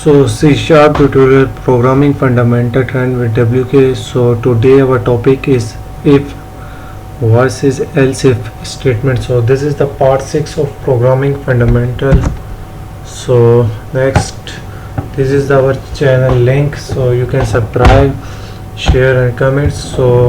So C Sharp tutorial programming fundamental trend with WK. So today our topic is if versus else if statement. So this is the part 6 of programming fundamental. So next, this is our channel link, so you can subscribe, share and comment, so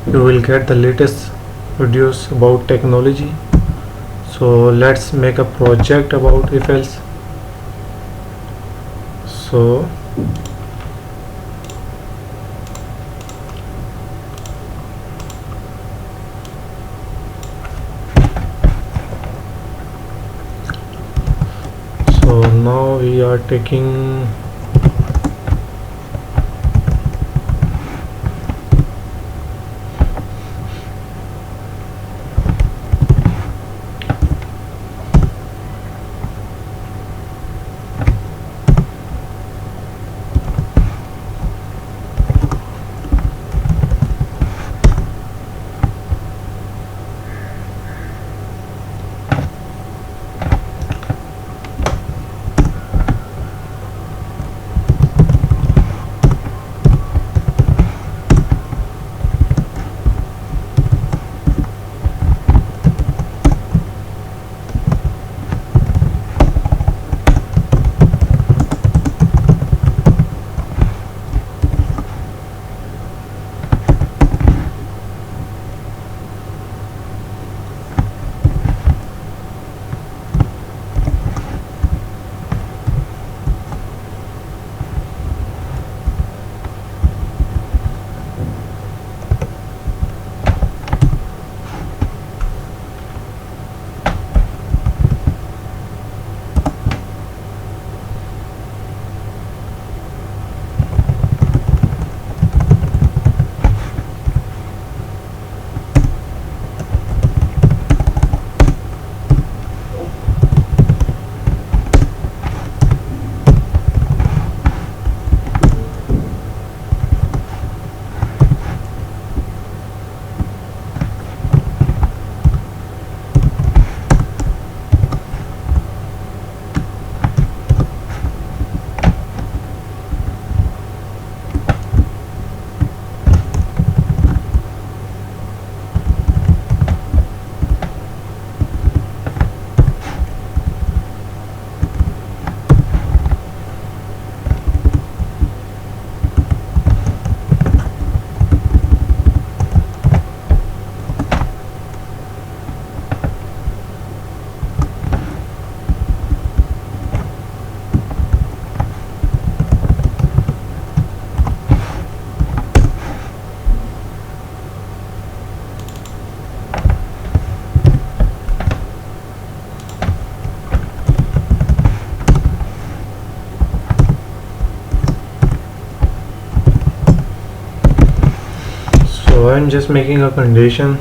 you will get the latest videos about technology. So let's make a project about if else. So now we are taking I'm just making a condition.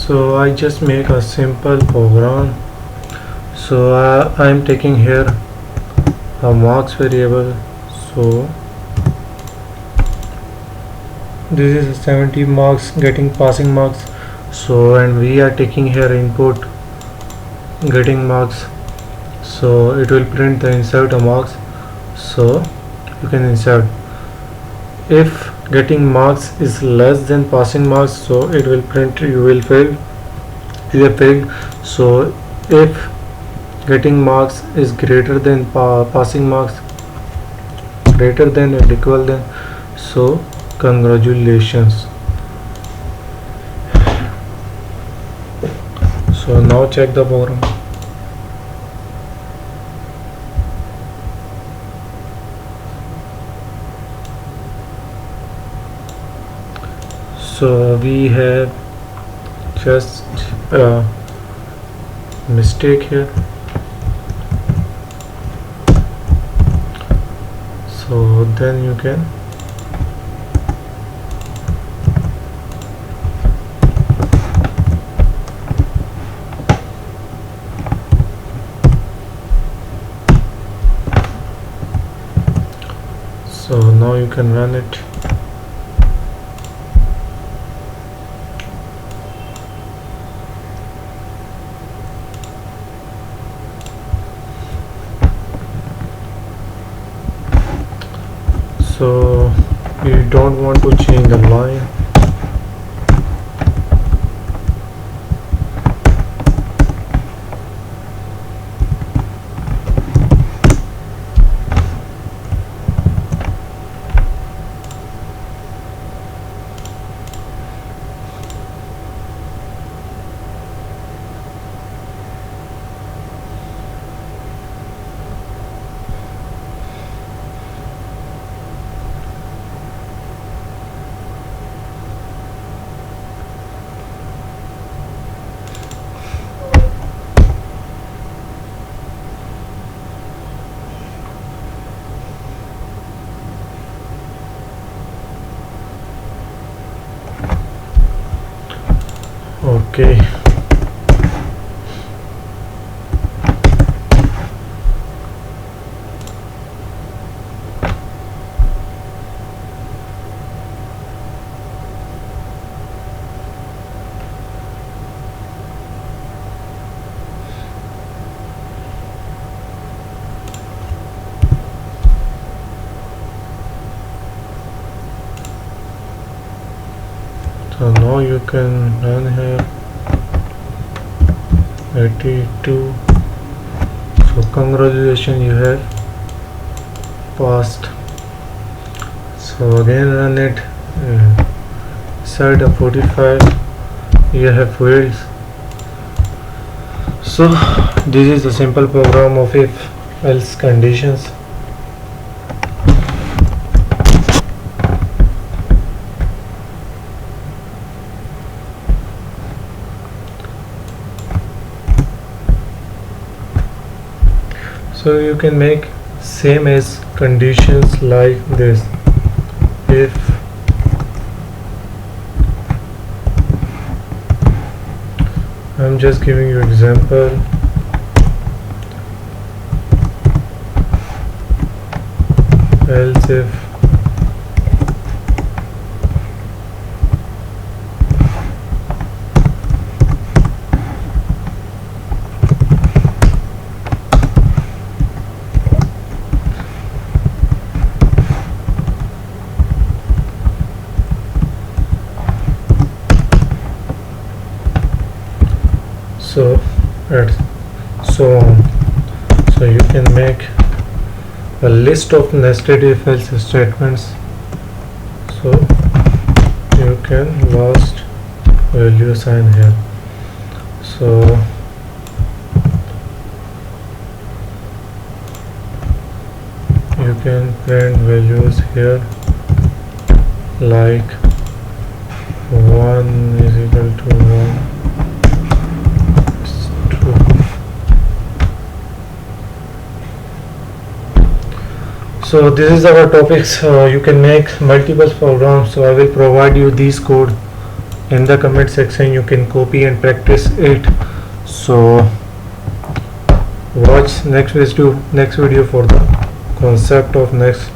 So I just make a simple program. So I'm taking here a marks variable. So this is 70 marks getting passing marks. So and we are taking here input getting marks, so it will print the insert a marks. So you can insert. If getting marks is less than passing marks, so it will print you will fail, you have failed. So if getting marks is greater than passing marks, greater than and equal than, so congratulations. So now check the program. So we have just a mistake here. So then you can so now you can run it. So you don't want to change the line. Okay. So now you can run here 82. So congratulations, you have passed. So again run it, set a 45, you have failed. So this is a simple program of if else conditions. So you can make same as conditions like this. If I'm just giving you example, else if so and so on. So you can make a list of nested if else statements. So you can last value assign here. So you can print values here like 1 is equal to 1. So this is our topics. You can make multiple programs. So I will provide you these code in the comment section. You can copy and practice it. So watch next video for the concept of next